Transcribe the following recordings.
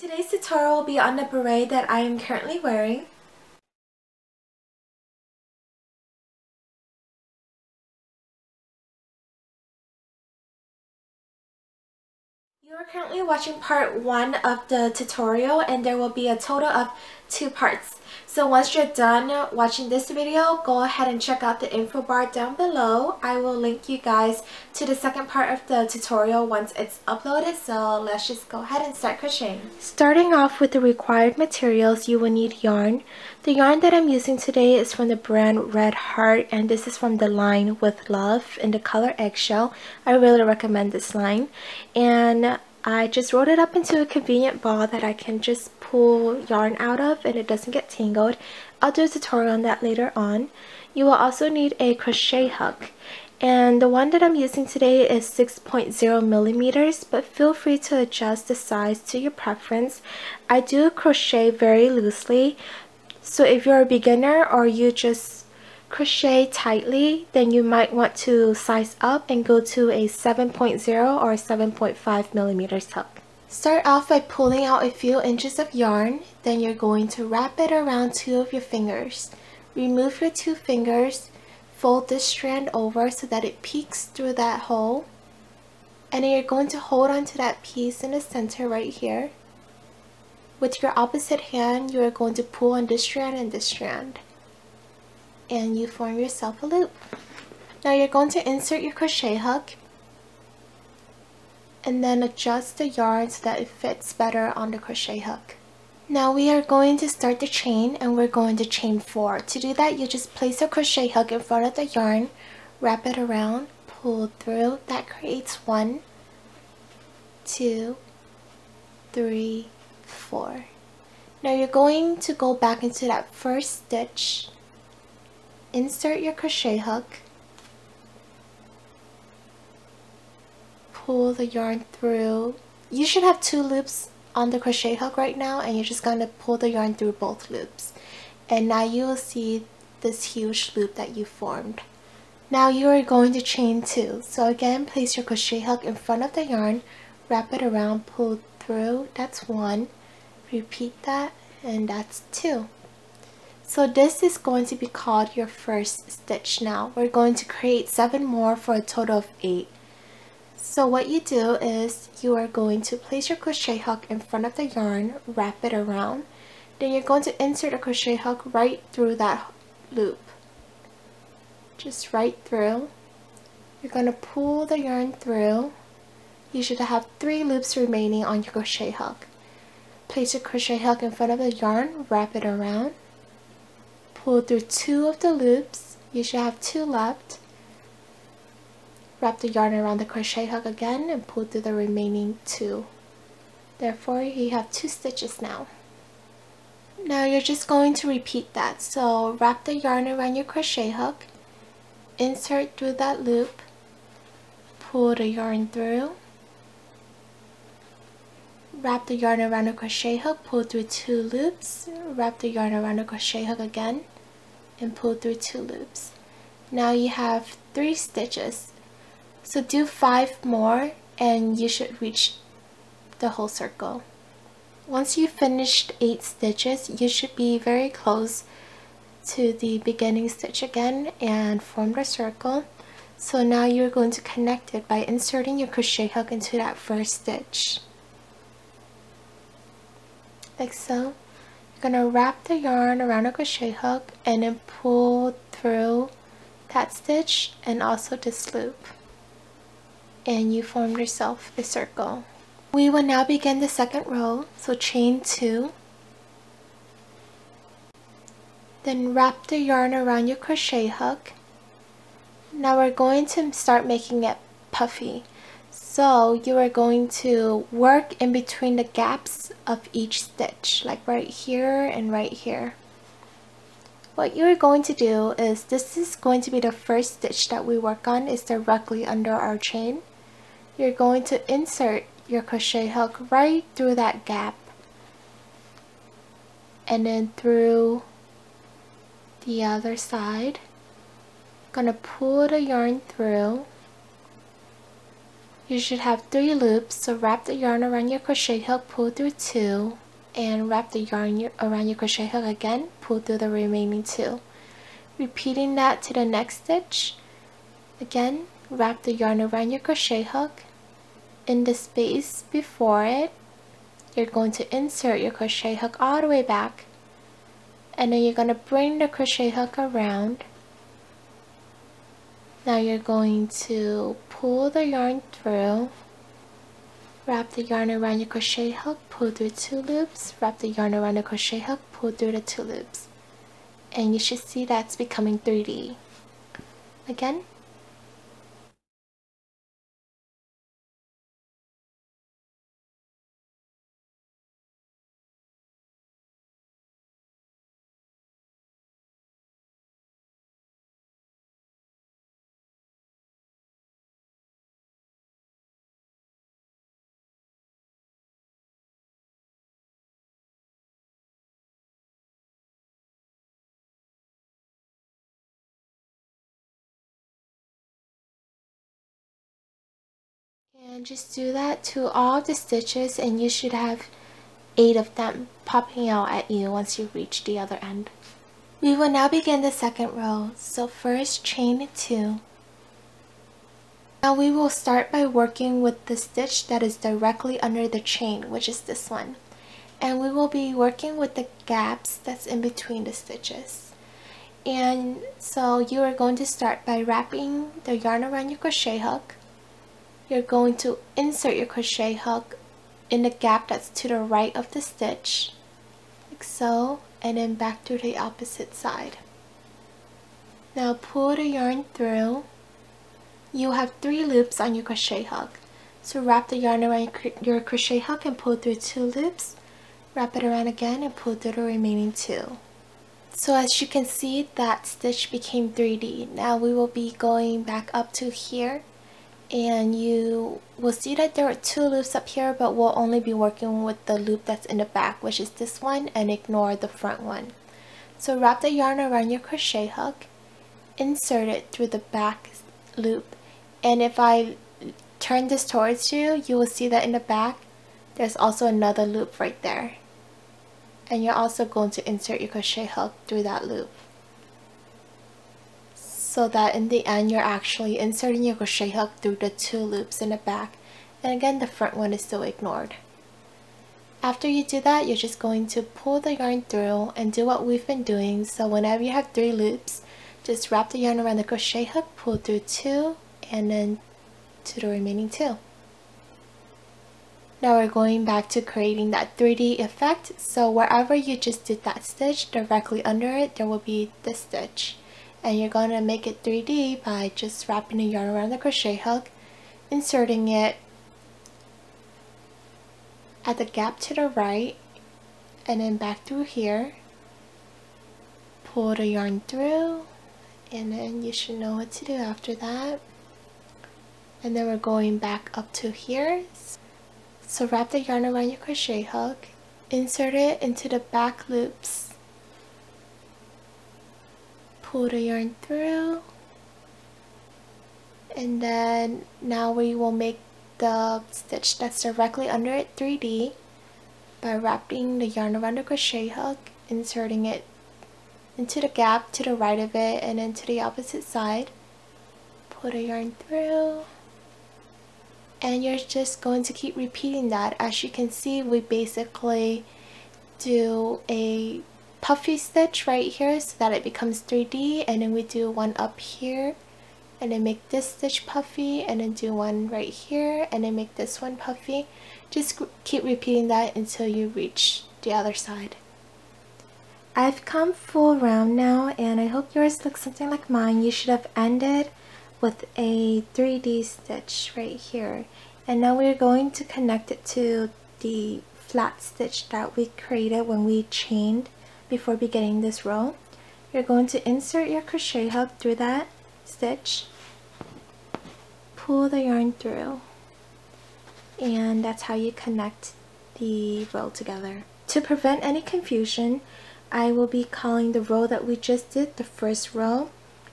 Today's tutorial will be on the beret that I am currently wearing. You are currently watching part 1 of the tutorial, and there will be a total of 2 parts. So once you're done watching this video, go ahead and check out the info bar down below. I will link you guys to the second part of the tutorial once it's uploaded. So let's just go ahead and start crocheting. Starting off with the required materials, you will need yarn. The yarn that I'm using today is from the brand Red Heart, and this is from the line With Love in the color Eggshell. I really recommend this line. And I just rolled it up into a convenient ball that I can just pull yarn out of and it doesn't get tangled. I'll do a tutorial on that later on. You will also need a crochet hook, and the one that I'm using today is 6.0 millimeters, but feel free to adjust the size to your preference. I do crochet very loosely, so if you're a beginner or you just crochet tightly, then you might want to size up and go to a 7.0 or 7.5 millimeters hook. Start off by pulling out a few inches of yarn, then you're going to wrap it around 2 of your fingers. Remove your 2 fingers, fold this strand over so that it peeks through that hole, and then you're going to hold on to that piece in the center right here. With your opposite hand, you are going to pull on this strand and this strand, and you form yourself a loop. Now you're going to insert your crochet hook and then adjust the yarn so that it fits better on the crochet hook. Now we are going to start the chain, and we're going to chain 4. To do that, you just place a crochet hook in front of the yarn, wrap it around, pull through. That creates 1, 2, 3, 4. Now you're going to go back into that first stitch, insert your crochet hook, pull the yarn through. You should have 2 loops on the crochet hook right now, and you're just going to pull the yarn through both loops, and now you will see this huge loop that you formed. Now you are going to chain 2. So again, place your crochet hook in front of the yarn, wrap it around, pull through. That's 1. Repeat that, and that's 2. So this is going to be called your first stitch. Now we're going to create 7 more for a total of 8. So what you do is you are going to place your crochet hook in front of the yarn, wrap it around, then you're going to insert a crochet hook right through that loop, just right through. You're going to pull the yarn through. You should have 3 loops remaining on your crochet hook. Place your crochet hook in front of the yarn, wrap it around, pull through 2 of the loops. You should have 2 left. Wrap the yarn around the crochet hook again and pull through the remaining 2. Therefore, you have 2 stitches now. Now you're just going to repeat that. So wrap the yarn around your crochet hook, insert through that loop, pull the yarn through, wrap the yarn around the crochet hook, pull through 2 loops, wrap the yarn around the crochet hook again, and pull through 2 loops. Now you have 3 stitches. So do 5 more and you should reach the whole circle. Once you've finished 8 stitches, you should be very close to the beginning stitch again and form the circle. So now you're going to connect it by inserting your crochet hook into that first stitch. Like so. You're going to wrap the yarn around a crochet hook and then pull through that stitch and also this loop, and you formed yourself a circle. We will now begin the second row. So chain 2, then wrap the yarn around your crochet hook. Now we're going to start making it puffy. So you are going to work in between the gaps of each stitch, like right here and right here. What you're going to do is, this is going to be the first stitch that we work on, is directly under our chain. You're going to insert your crochet hook right through that gap and then through the other side. Gonna pull the yarn through, You should have 3 loops, so wrap the yarn around your crochet hook, pull through 2, and wrap the yarn around your crochet hook again, pull through the remaining 2. Repeating that to the next stitch. Again, wrap the yarn around your crochet hook. In the space before it, you're going to insert your crochet hook all the way back, and then you're going to bring the crochet hook around. Now you're going to pull the yarn through, wrap the yarn around your crochet hook, pull through 2 loops, wrap the yarn around the crochet hook, pull through the 2 loops. And you should see that's becoming 3D. Again. And just do that to all the stitches, and you should have 8 of them popping out at you once you reach the other end. We will now begin the second row. So first chain 2. Now we will start by working with the stitch that is directly under the chain, which is this one. And we will be working with the gaps that's in between the stitches. And so you are going to start by wrapping the yarn around your crochet hook. You're going to insert your crochet hook in the gap that's to the right of the stitch, like so, and then back to the opposite side. Now pull the yarn through. You have 3 loops on your crochet hook, so wrap the yarn around your crochet hook and pull through 2 loops, wrap it around again and pull through the remaining 2. So as you can see, that stitch became 3D. Now we will be going back up to here, and you will see that there are 2 loops up here, but we'll only be working with the loop that's in the back, which is this one, and ignore the front one. So wrap the yarn around your crochet hook, insert it through the back loop, and if I turn this towards you, you will see that in the back there's also another loop right there, and you're also going to insert your crochet hook through that loop, so that in the end you're actually inserting your crochet hook through the 2 loops in the back, and again the front one is still ignored. After you do that, you're just going to pull the yarn through and do what we've been doing. So whenever you have 3 loops, just wrap the yarn around the crochet hook, pull through 2, and then to the remaining 2. Now we're going back to creating that 3D effect. So wherever you just did that stitch, directly under it there will be this stitch. And you're going to make it 3D by just wrapping the yarn around the crochet hook, inserting it at the gap to the right, and then back through here, pull the yarn through, and then you should know what to do after that. And then we're going back up to here. So wrap the yarn around your crochet hook, insert it into the back loops, pull the yarn through, and then now we will make the stitch that's directly under it 3D by wrapping the yarn around the crochet hook, inserting it into the gap to the right of it and then to the opposite side, pull the yarn through, and you're just going to keep repeating that. As you can see, we basically do a puffy stitch right here so that it becomes 3D, and then we do one up here and then make this stitch puffy, and then do one right here and then make this one puffy. Just keep repeating that until you reach the other side. I've come full round now, and I hope yours looks something like mine. You should have ended with a 3D stitch right here, and now we're going to connect it to the flat stitch that we created when we chained before beginning this row. You're going to insert your crochet hook through that stitch, pull the yarn through, and that's how you connect the row together. To prevent any confusion, I will be calling the row that we just did the first row,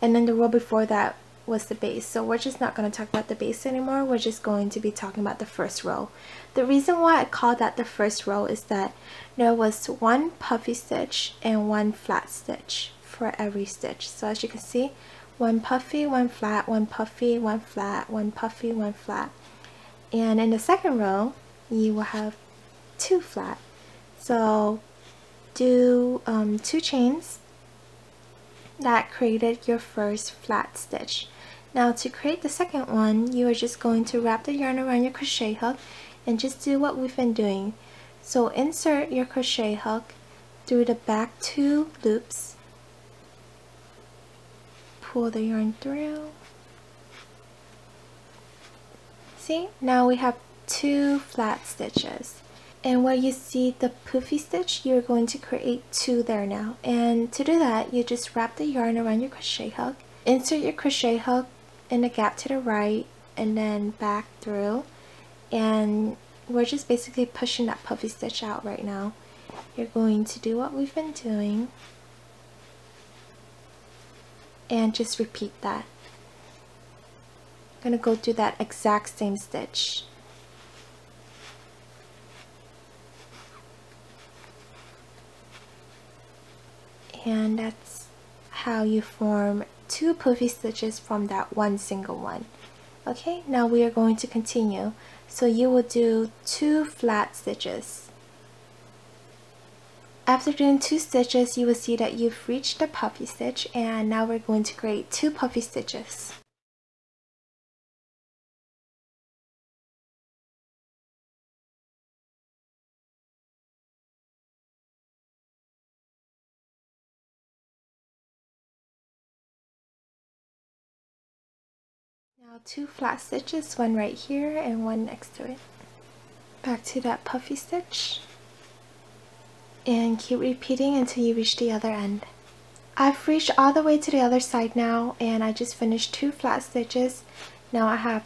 and then the row before that was the base. So we're just not going to talk about the base anymore. We're just going to be talking about the first row. The reason why I called that the first row is that there was one puffy stitch and one flat stitch for every stitch. So as you can see, one puffy, one flat, one puffy, one flat, one puffy, one flat. And in the second row, you will have two flat. So do 2 chains that created your first flat stitch. Now to create the second one, you are just going to wrap the yarn around your crochet hook and just do what we've been doing. So insert your crochet hook through the back 2 loops, pull the yarn through. See, now we have 2 flat stitches. And where you see the poofy stitch, you're going to create 2 there now. And to do that, you just wrap the yarn around your crochet hook, insert your crochet hook in the gap to the right, and then back through. And we're just basically pushing that puffy stitch out right now. You're going to do what we've been doing and just repeat that. I'm going to go through that exact same stitch. And that's how you form 2 puffy stitches from that one single one. Okay, now we are going to continue. So you will do 2 flat stitches. After doing 2 stitches, you will see that you've reached the puffy stitch, and now we're going to create 2 puffy stitches. Now 2 flat stitches, one right here and one next to it. Back to that puffy stitch and keep repeating until you reach the other end. I've reached all the way to the other side now, and I just finished 2 flat stitches. Now I have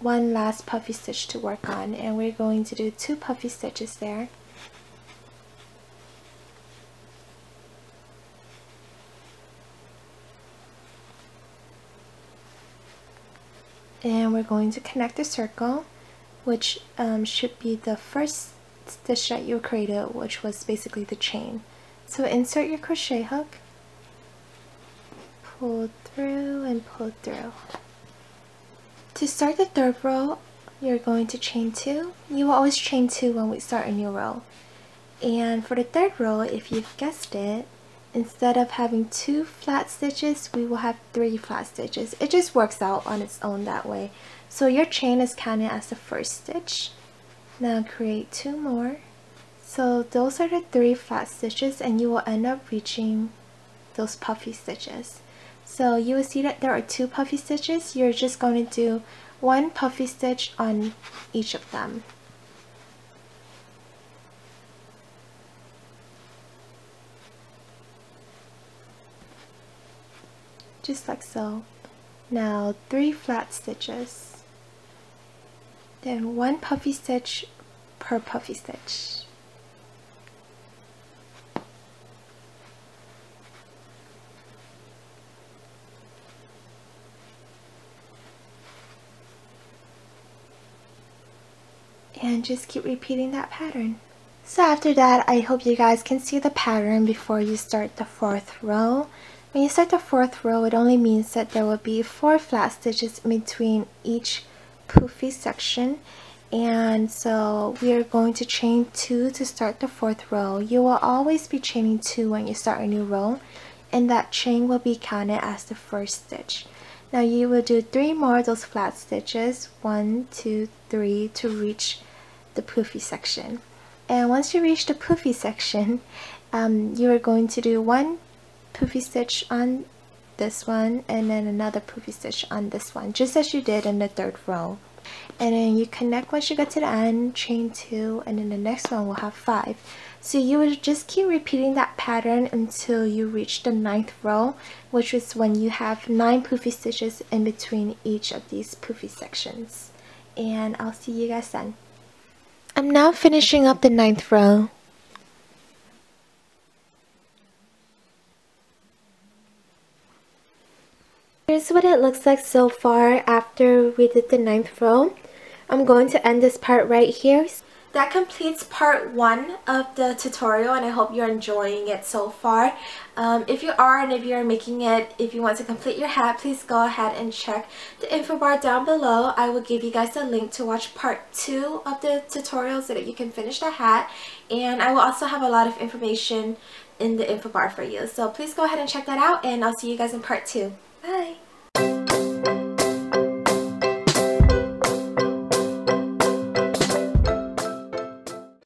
one last puffy stitch to work on, and we're going to do 2 puffy stitches there. And we're going to connect the circle, which should be the first stitch that you created, which was basically the chain. So insert your crochet hook, pull through and pull through. To start the third row, you're going to chain 2. You will always chain 2 when we start a new row. And for the third row, if you've guessed it, instead of having 2 flat stitches, we will have 3 flat stitches. It just works out on its own that way. So your chain is counted as the first stitch. Now create 2 more. So those are the 3 flat stitches, and you will end up reaching those puffy stitches. So you will see that there are 2 puffy stitches. You're just going to do 1 puffy stitch on each of them. Just like so. Now 3 flat stitches, then 1 puffy stitch per puffy stitch. And just keep repeating that pattern. So after that, I hope you guys can see the pattern before you start the 4th row. When you start the 4th row, it only means that there will be 4 flat stitches in between each poofy section. And so we are going to chain 2 to start the 4th row. You will always be chaining 2 when you start a new row, and that chain will be counted as the first stitch. Now you will do 3 more of those flat stitches, 1, 2, 3, to reach the poofy section. And once you reach the poofy section, you are going to do 1 poofy stitch on this one and then another poofy stitch on this one, just as you did in the 3rd row. And then you connect once you get to the end, chain 2, and then the next one will have 5. So you will just keep repeating that pattern until you reach the 9th row, which is when you have 9 poofy stitches in between each of these poofy sections. And I'll see you guys then. I'm now finishing up the 9th row. Here's is what it looks like so far after we did the 9th row. I'm going to end this part right here. That completes part 1 of the tutorial, and I hope you're enjoying it so far. If you are, and if you're making it, if you want to complete your hat, please go ahead and check the info bar down below. I will give you guys a link to watch part 2 of the tutorial so that you can finish the hat, and I will also have a lot of information in the info bar for you. So please go ahead and check that out, and I'll see you guys in part 2. Bye!